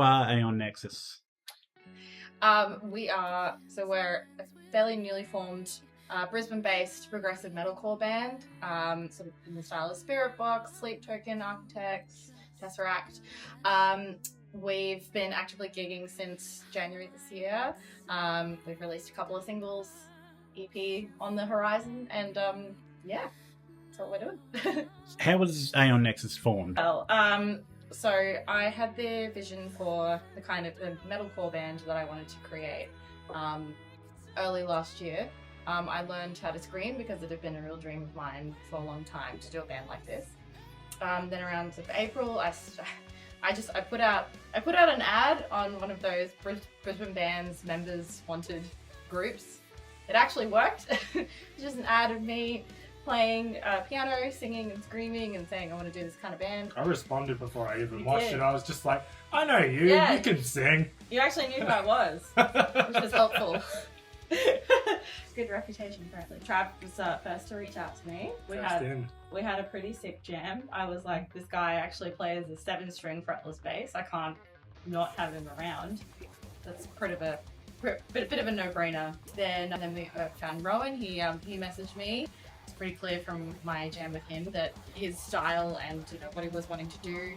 are Aeon Nexus? We're a fairly newly formed Brisbane-based progressive metalcore band, sort of in the style of Spirit Box, Sleep Token, Architects, Tesseract. We've been actively gigging since January this year. We've released a couple of singles, EP on the horizon, and yeah, that's what we're doing. How was Aeon Nexus formed? Well, so I had the vision for the kind of the metalcore band that I wanted to create early last year. I learned how to scream because it had been a real dream of mine for a long time to do a band like this. Then around sort of April, I put out an ad on one of those Brisbane bands members wanted groups. It actually worked. It's just an ad of me playing piano, singing and screaming and saying I want to do this kind of band. I responded before I even watched it. I was just like, I know you, you can sing. You actually knew who I was, which was helpful. Good reputation, apparently. Trav was first to reach out to me. We had a pretty sick jam. I was like, this guy actually plays a 7-string fretless bass. I can't not have him around. That's bit of a no-brainer. Then we found Rowan. He messaged me. It's pretty clear from my jam with him that his style and what he was wanting to do,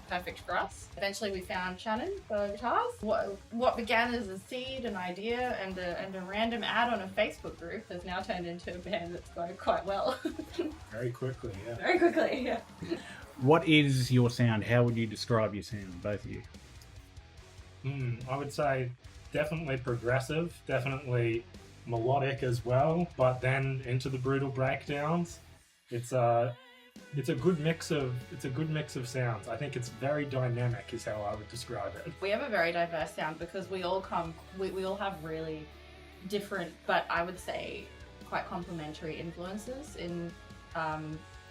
perfect for us. Eventually we found Shannon for guitars. What began as a seed, an idea, and a random ad on a Facebook group has now turned into a band that's going quite well. Very quickly, yeah. Very quickly, yeah. What is your sound? How would you describe your sound, both of you? I would say definitely progressive, definitely melodic as well, but then into the brutal breakdowns. It's a good mix of sounds. I think it's very dynamic is how I would describe it. We have a very diverse sound because we all have really different, but I would say quite complementary influences in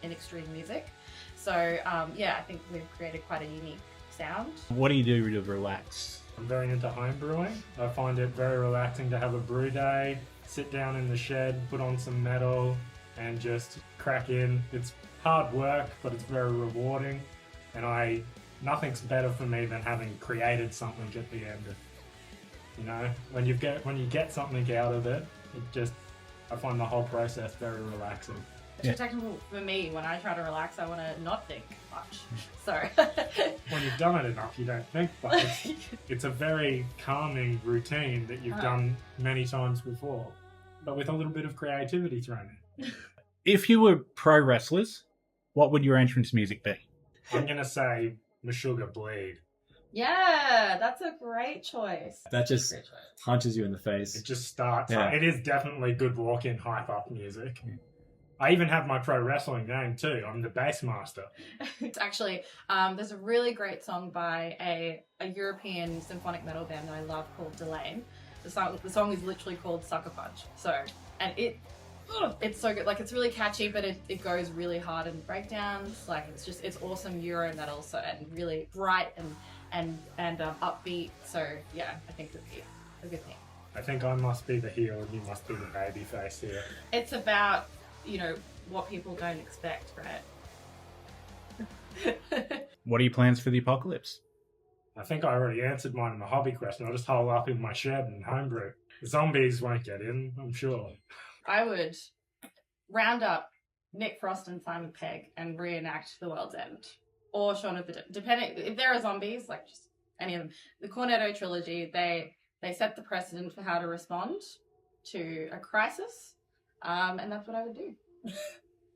extreme music. So yeah, I think we've created quite a unique sound. What do you do to relax? I'm very into home brewing. I find it very relaxing to have a brew day, sit down in the shed, put on some metal, and just crack in. It's hard work, but it's very rewarding, and nothing's better for me than having created something at the end. When you get something out of it, I find the whole process very relaxing. It's technical for me. When I try to relax, I want to not think much. So when you've done it enough, you don't think, but it's a very calming routine that you've done many times before, but with a little bit of creativity thrown in. If you were pro wrestlers, what would your entrance music be? I'm going to say Meshuggah Bleed. Yeah, that's a great choice. That just punches you in the face. It just starts. Yeah. It is definitely good walk-in, hype-up music. I even have my pro wrestling name too. I'm the bass master. It's actually, there's a really great song by a European symphonic metal band that I love called Delane. The song is literally called Sucker Punch. And it's so good. Like, it's really catchy, but it goes really hard in breakdowns. Like, it's awesome Euro metal, and really bright and upbeat. So yeah, I think it'd be a good thing. I think I must be the heel and you must be the baby face here. It's about, what people don't expect, right? What are your plans for the apocalypse? I think I already answered mine in the hobby question. I'll just hole up in my shed and homebrew. The zombies won't get in, I'm sure. I would round up Nick Frost and Simon Pegg and reenact The World's End. Or Shaun of the Dead. Depending, if there are zombies, like just any of them. The Cornetto trilogy, they set the precedent for how to respond to a crisis. And that's what I would do.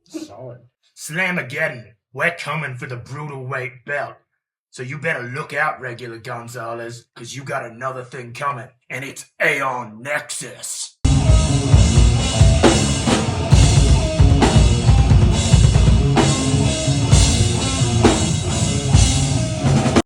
Solid. Slamageddon, we're coming for the brutal weight belt. So you better look out, regular Gonzalez, because you got another thing coming, and it's Aeon Nexus.